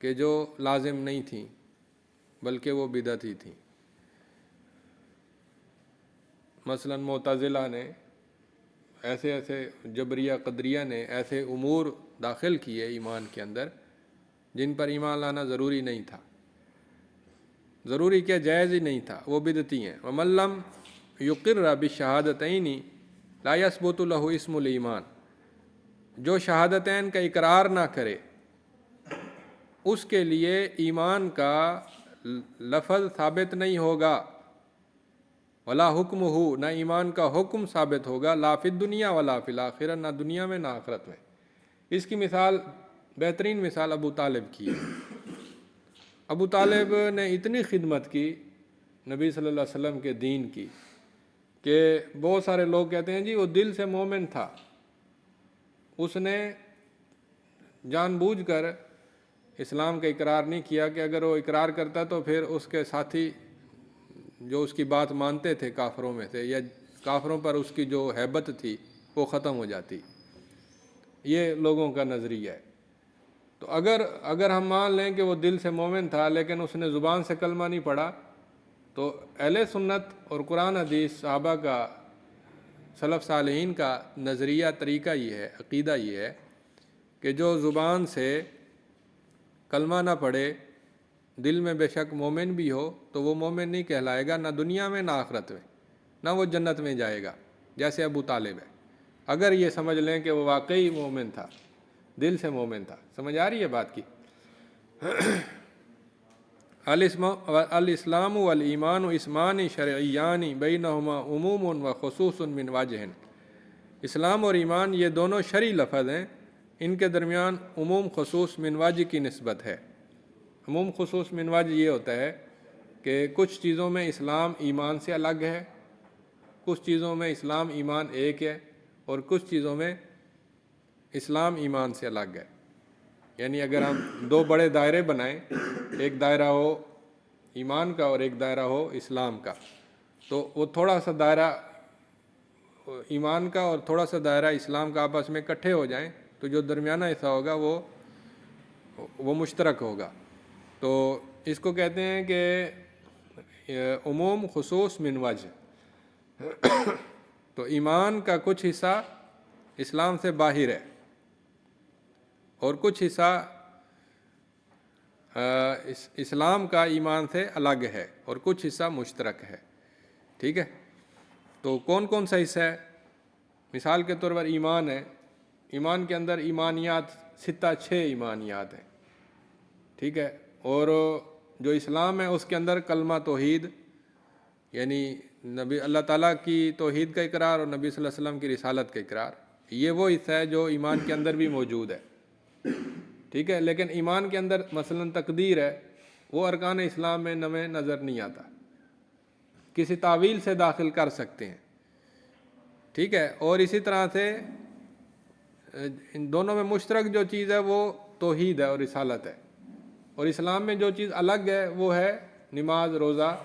کہ جو لازم نہیں تھیں بلکہ وہ بدعتی تھیں۔ مثلا معتزلہ نے ایسے جبریہ قدریہ نے ایسے امور داخل کیے ایمان کے اندر جن پر ایمان لانا ضروری نہیں تھا، ضروری کیا جائز ہی نہیں تھا، وہ بدعتی ہیں۔ وَمَن لَّمْ يُقِرَّ بِالشَّهَادَتَيْنِ لَا يَثْبُتُ لَهُ اسْمُ الْایمان، جو شہادتین کا اقرار نہ کرے اس کے لیے ایمان کا لفظ ثابت نہیں ہوگا، ولا حکمہ، نہ ایمان کا حکم ثابت ہوگا، لا فی الدنیا ولا فی الآخرہ، نہ دنیا میں نہ آخرت میں۔ اس کی مثال، بہترین مثال ابو طالب کی ہے۔ ابو طالب نے اتنی خدمت کی نبی صلی اللہ علیہ وسلم کے دین کی کہ بہت سارے لوگ کہتے ہیں جی وہ دل سے مومن تھا، اس نے جان بوجھ کر اسلام کا اقرار نہیں کیا کہ اگر وہ اقرار کرتا تو پھر اس کے ساتھی جو اس کی بات مانتے تھے کافروں میں سے، یا کافروں پر اس کی جو ہیبت تھی وہ ختم ہو جاتی۔ یہ لوگوں کا نظریہ ہے۔ تو اگر ہم مان لیں کہ وہ دل سے مومن تھا لیکن اس نے زبان سے کلمہ نہیں پڑھا، تو اہل سنت اور قرآن حدیث صحابہ کا، سلف صالحین کا نظریہ، طریقہ یہ ہے، عقیدہ یہ ہے کہ جو زبان سے کلمہ نہ پڑھے، دل میں بے شک مومن بھی ہو، تو وہ مومن نہیں کہلائے گا، نہ دنیا میں نہ آخرت میں، نہ وہ جنت میں جائے گا، جیسے ابو طالب ہے۔ اگر یہ سمجھ لیں کہ وہ واقعی مومن تھا، دل سے مومن تھا۔ سمجھ آ رہی ہے بات کی؟ الاسلام والایمان اسمان شرعیان بینہما عموم و خصوص من وجہ، اسلام اور ایمان یہ دونوں شرعی لفظ ہیں، ان کے درمیان عموم خصوص من وجہ کی نسبت ہے۔ عموم خصوص من وجہ یہ ہوتا ہے کہ کچھ چیزوں میں اسلام ایمان سے الگ ہے، کچھ چیزوں میں اسلام ایمان ایک ہے، اور کچھ چیزوں میں اسلام ایمان سے الگ ہے۔ یعنی اگر ہم دو بڑے دائرے بنائیں، ایک دائرہ ہو ایمان کا اور ایک دائرہ ہو اسلام کا، تو وہ تھوڑا سا دائرہ ایمان کا اور تھوڑا سا دائرہ اسلام کا آپس میں اکٹھے ہو جائیں تو جو درمیانہ حصہ ہوگا وہ مشترک ہوگا۔ تو اس کو کہتے ہیں کہ عموم خصوص من وجہ۔ تو ایمان کا کچھ حصہ اسلام سے باہر ہے اور کچھ حصہ اسلام کا ایمان سے الگ ہے اور کچھ حصہ مشترک ہے، ٹھیک ہے؟ تو کون کون سا حصہ ہے؟ مثال کے طور پر ایمان ہے، ایمان کے اندر ایمانیات 6 ایمانیات ہیں، ٹھیک ہے؟ اور جو اسلام ہے اس کے اندر کلمہ توحید، یعنی نبی اللہ تعالیٰ کی توحید کا اقرار اور نبی صلی اللہ علیہ وسلم کی رسالت کا اقرار، یہ وہ حصہ ہے جو ایمان کے اندر بھی موجود ہے، ٹھیک ہے؟ لیکن ایمان کے اندر مثلا تقدیر ہے، وہ ارکان اسلام میں ہمیں نظر نہیں آتا، کسی تعویل سے داخل کر سکتے ہیں، ٹھیک ہے؟ اور اسی طرح سے ان دونوں میں مشترک جو چیز ہے وہ توحید ہے اور رسالت ہے، اور اسلام میں جو چیز الگ ہے وہ ہے نماز، روزہ۔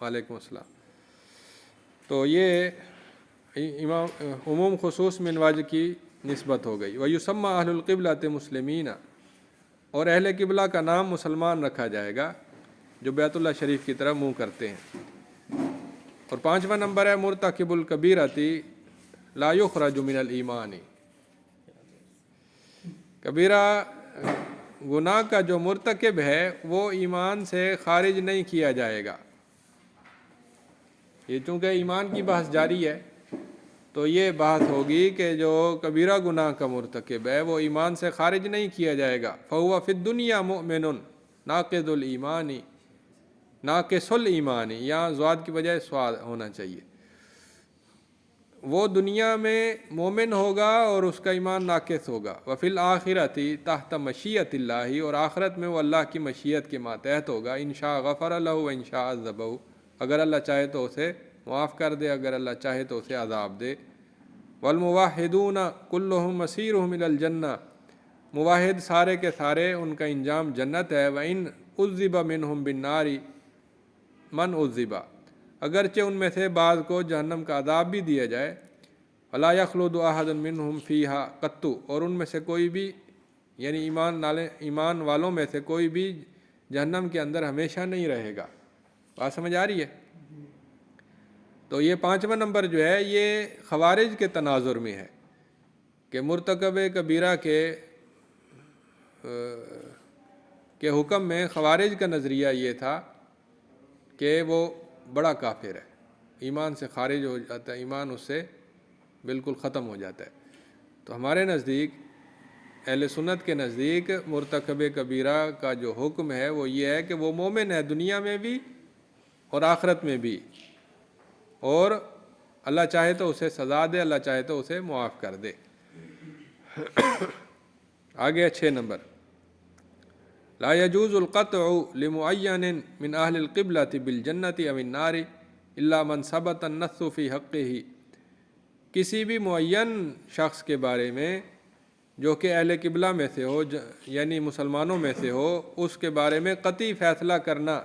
وعلیکم السلام۔ تو یہ عموم خصوص من وجہ کی نسبت ہو گئی۔ وَيُسَمَّى أَهْلُ الْقِبْلَةِ مُسْلِمِينَ، اور اہل قبلہ کا نام مسلمان رکھا جائے گا جو بیت اللہ شریف کی طرف منہ کرتے ہیں۔ اور 5واں نمبر ہے مرتکب الکبیرۃ لا یخرج من الایمان، کبیرہ گناہ کا جو مرتکب ہے وہ ایمان سے خارج نہیں کیا جائے گا۔ یہ چونکہ ایمان کی بحث جاری ہے تو یہ بحث ہوگی کہ جو کبیرہ گناہ کا مرتکب ہے وہ ایمان سے خارج نہیں کیا جائے گا۔ فَهُوَ فِي الدُّنْيَا مُؤْمِنٌ ناقض الایمان، ناقص الایمان، یہاں زواد کی بجائے سواد ہونا چاہیے۔ وہ دنیا میں مومن ہوگا اور اس کا ایمان ناقص ہوگا۔ وفی الآخرۃ تحت مشیۃ اللہ، اور آخرت میں وہ اللہ کی مشیت کے ماتحت ہوگا۔ ان شاء غفر لہ و ان شاء عذبہ، اگر اللہ چاہے تو اسے معاف کر دے، اگر اللہ چاہے تو اسے عذاب دے۔ والموحدون کلہم مسیرہم الی الجنہ، موحد سارے کے سارے ان کا انجام جنت ہے۔ وَإِنْ عُذِّبَ مِنْهُمْ بِالنَّارِ من عُذِّبَ، اگرچہ ان میں سے بعض کو جہنم کا عذاب بھی دیا جائے۔ وَلَا يَخْلُدُ أَحَدٌ مِّنْهُمْ فِيهَا قَطُّ، اور ان میں سے کوئی بھی یعنی ایمان والوں میں سے کوئی بھی جہنم کے اندر ہمیشہ نہیں رہے گا۔ بات سمجھ آ رہی ہے؟ تو یہ 5واں نمبر جو ہے یہ خوارج کے تناظر میں ہے کہ مرتکب کبیرہ کے حکم میں خوارج کا نظریہ یہ تھا کہ وہ بڑا کافر ہے، ایمان سے خارج ہو جاتا ہے، ایمان اس سے بالکل ختم ہو جاتا ہے۔ تو ہمارے نزدیک، اہل سنت کے نزدیک، مرتکب کبیرہ کا جو حکم ہے وہ یہ ہے کہ وہ مومن ہے دنیا میں بھی اور آخرت میں بھی، اور اللہ چاہے تو اسے سزا دے، اللہ چاہے تو اسے معاف کر دے۔ آگے 6 نمبر، لا يجوز القطع لمعین من اہل القبلۃ بالجنۃ او النار الا من ثبت النص فی حقہ، کسی بھی معین شخص کے بارے میں جو کہ اہل قبلہ میں سے ہو، یعنی مسلمانوں میں سے ہو، اس کے بارے میں قطعی فیصلہ کرنا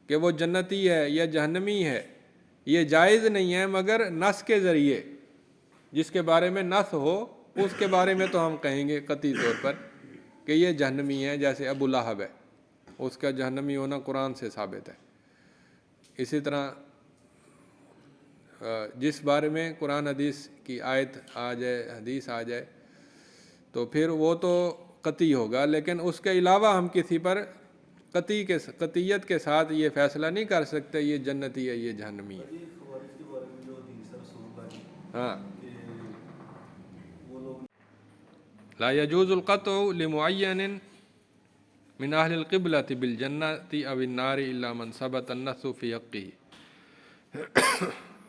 کہ وہ جنتی ہے یا جہنمی ہے، یہ جائز نہیں ہے مگر نص کے ذریعے۔ جس کے بارے میں نص ہو اس کے بارے میں تو ہم کہیں گے قطعی طور پر کہ یہ جہنمی ہے، جیسے ابو لہب ہے، اس کا جہنمی ہونا قرآن سے ثابت ہے۔ اسی طرح جس بارے میں قرآن حدیث کی آیت آ جائے، حدیث آ جائے، تو پھر وہ تو قطعی ہوگا، لیکن اس کے علاوہ ہم کسی پر قطعیت کے ساتھ یہ فیصلہ نہیں کر سکتے یہ جنتی ہے یہ جہنمی ہے۔ یہ خوارج کے بارے میں جو حدیث ہے رسول اللہ کی ہاں، کہ وہ لوگ لا يجوز القطع لمعین من اہل القبلۃ بالجنۃ او النار الا من ثبت النص فی حقہ۔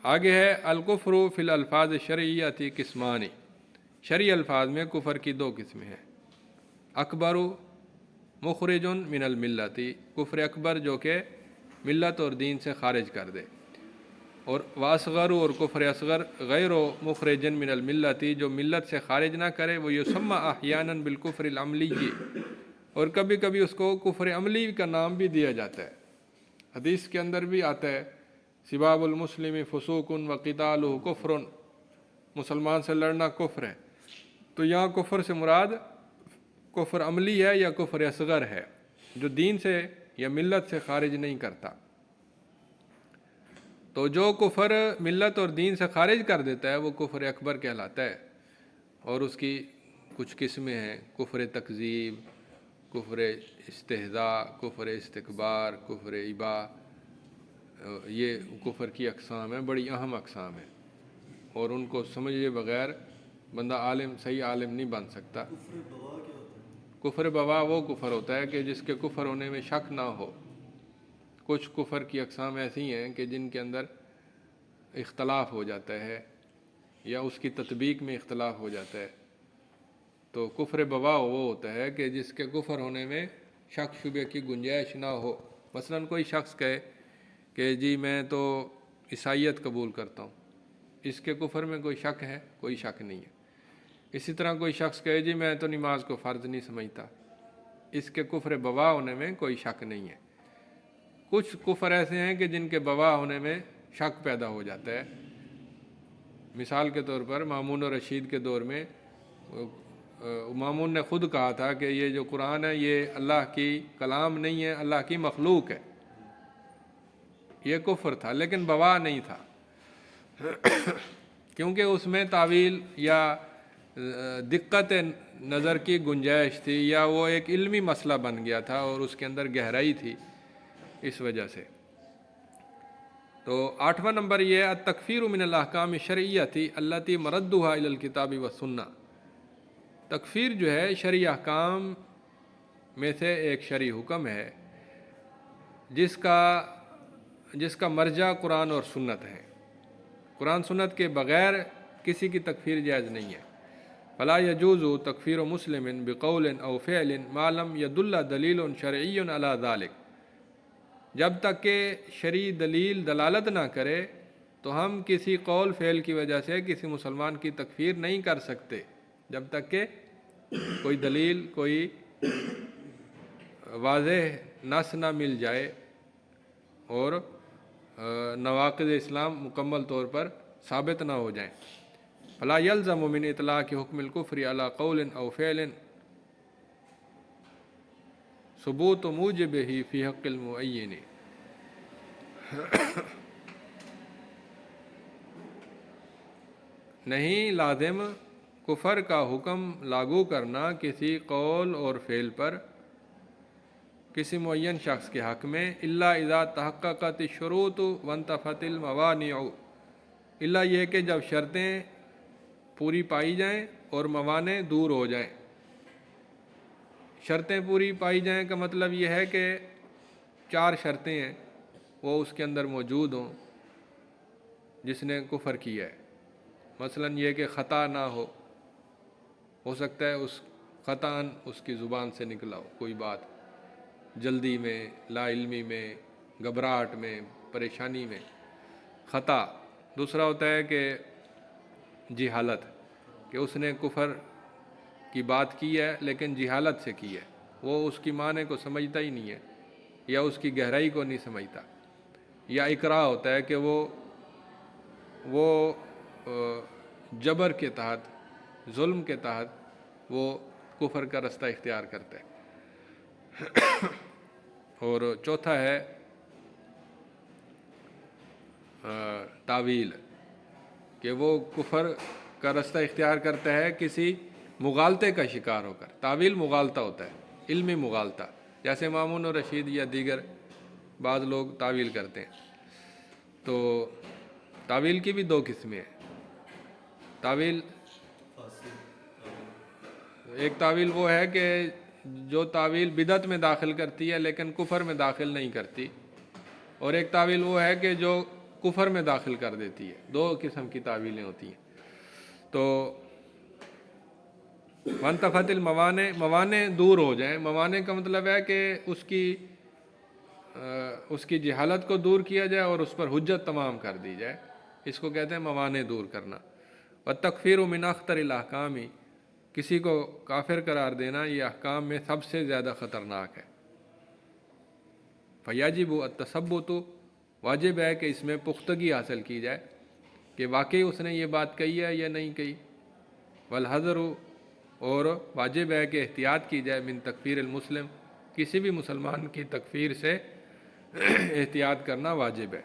آگے ہے الکفر فی الالفاظ الشرعیۃ قسمان، شرعی الفاظ میں کفر کی 2 قسمیں ہیں۔ اکبر مخرج من الملت، کفر اکبر جو کہ ملت اور دین سے خارج کر دے، اور واصغر، اور کفر اصغر غیر مخرج من الملت، جو ملت سے خارج نہ کرے، وہ یسمى احیانا بالکفر العملی، اور کبھی کبھی اس کو کفر عملی کا نام بھی دیا جاتا ہے۔ حدیث کے اندر بھی آتا ہے سباب المسلم فسوق وقتالہ کفر، مسلمان سے لڑنا کفر ہے۔ تو یہاں کفر سے مراد کفر عملی ہے یا کفر اصغر ہے، جو دین سے یا ملت سے خارج نہیں کرتا۔ تو جو کفر ملت اور دین سے خارج کر دیتا ہے وہ کفر اکبر کہلاتا ہے، اور اس کی کچھ قسمیں ہیں: کفر تکذیب، کفر استہزاء، کفر استکبار، کفر ابا۔ یہ کفر کی اقسام ہیں، بڑی اہم اقسام ہیں، اور ان کو سمجھے بغیر بندہ صحیح عالم نہیں بن سکتا۔ کفر بوا کیا ہوتا ہے؟ کفر بوا وہ کفر ہوتا ہے کہ جس کے کفر ہونے میں شک نہ ہو۔ کچھ کفر کی اقسام ایسی ہیں کہ جن کے اندر اختلاف ہو جاتا ہے یا اس کی تطبیق میں اختلاف ہو جاتا ہے، تو کفر بوا وہ ہوتا ہے کہ جس کے کفر ہونے میں شک شبہ کی گنجائش نہ ہو۔ مثلا کوئی شخص کہے کہ جی میں تو عیسائیت قبول کرتا ہوں، اس کے کفر میں کوئی شک ہے؟ کوئی شک نہیں ہے۔ اسی طرح کوئی شخص کہے جی میں تو نماز کو فرض نہیں سمجھتا، اس کے کفر بوا ہونے میں کوئی شک نہیں ہے۔ کچھ کفر ایسے ہیں کہ جن کے بوا ہونے میں شک پیدا ہو جاتا ہے۔ مثال کے طور پر مامون رشید کے دور میں مامون نے خود کہا تھا کہ یہ جو قرآن ہے یہ اللہ کی کلام نہیں ہے، اللہ کی مخلوق ہے۔ یہ کفر تھا لیکن بوا نہیں تھا، کیونکہ اس میں تعویل یا دقت نظر کی گنجائش تھی، یا وہ ایک علمی مسئلہ بن گیا تھا اور اس کے اندر گہرائی تھی، اس وجہ سے۔ تو 8واں نمبر یہ ہے التکفیر من الاحکام الشرعیۃ التی مردها الی الکتاب والسنہ۔ تکفیر جو ہے شرعی احکام میں سے ایک شرعی حکم ہے جس کا مرجع قرآن اور سنت ہے۔ قرآن سنت کے بغیر کسی کی تکفیر جائز نہیں ہے۔ فلا يجوز تکفیر مسلم بقول او فعل ما لم يدل دلیل شرعی علی ذلک، جب تک کہ شرعی دلیل دلالت نہ کرے تو ہم کسی قول فعل کی وجہ سے کسی مسلمان کی تکفیر نہیں کر سکتے، جب تک کہ کوئی دلیل، کوئی واضح نص نہ مل جائے اور نواقض اسلام مکمل طور پر ثابت نہ ہو جائیں۔ فلا يلزم من اطلاق حکم الکفر علی قول او فعل ثبوت موجب ہی فی حق المعین، نہیں لازم کفر کا حکم لاگو کرنا کسی قول اور فعل پر کسی معین شخص کے حق میں، الا اذا تحققت الشروط وانتفت الموانع، الا یہ کہ جب شرطیں پوری پائی جائیں اور موانع دور ہو جائیں۔ شرطیں پوری پائی جائیں کا مطلب یہ ہے کہ 4 شرطیں ہیں وہ اس کے اندر موجود ہوں جس نے کفر کیا ہے۔ مثلا یہ کہ خطا نہ ہو سکتا ہے اس خطاً اس کی زبان سے نکلا ہو کوئی بات، جلدی میں، لا علمی میں، گھبراہٹ میں، پریشانی میں، خطا۔ دوسرا ہوتا ہے کہ جہالت، کہ اس نے کفر کی بات کی ہے لیکن جہالت سے کی ہے، وہ اس کی معنی کو سمجھتا ہی نہیں ہے یا اس کی گہرائی کو نہیں سمجھتا۔ یا اکراہ ہوتا ہے کہ وہ جبر کے تحت، ظلم کے تحت وہ کفر کا رستہ اختیار کرتا ہے۔ اور چوتھا ہے تاویل، کہ وہ کفر کا رستہ اختیار کرتا ہے کسی مغالطے کا شکار ہو کر۔ تاویل مغالطہ ہوتا ہے، علمی مغالطہ، جیسے مامون و رشید یا دیگر بعض لوگ تاویل کرتے ہیں۔ تو تاویل کی بھی 2 قسمیں ہیں۔ تاویل، ایک تاویل وہ ہے کہ جو تاویل بدعت میں داخل کرتی ہے لیکن کفر میں داخل نہیں کرتی، اور ایک تاویل وہ ہے کہ جو کفر میں داخل کر دیتی ہے۔ 2 قسم کی تاویلیں ہوتی ہیں۔ تو وانتفت الموانع، موانع دور ہو جائیں۔ موانع کا مطلب ہے کہ اس کی جہالت کو دور کیا جائے اور اس پر حجت تمام کر دی جائے، اس کو کہتے ہیں موانع دور کرنا۔ والتکفیر من اخطر الاحکام، کسی کو کافر قرار دینا یہ احکام میں سب سے زیادہ خطرناک ہے۔ فیجب التثبت، واجب ہے کہ اس میں پختگی حاصل کی جائے کہ واقعی اس نے یہ بات کہی ہے یا نہیں کہی۔ والحذر، اور واجب ہے کہ احتیاط کی جائے من تکفیر المسلم، کسی بھی مسلمان کی تکفیر سے احتیاط کرنا واجب ہے۔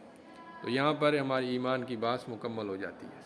تو یہاں پر ہماری ایمان کی بات مکمل ہو جاتی ہے۔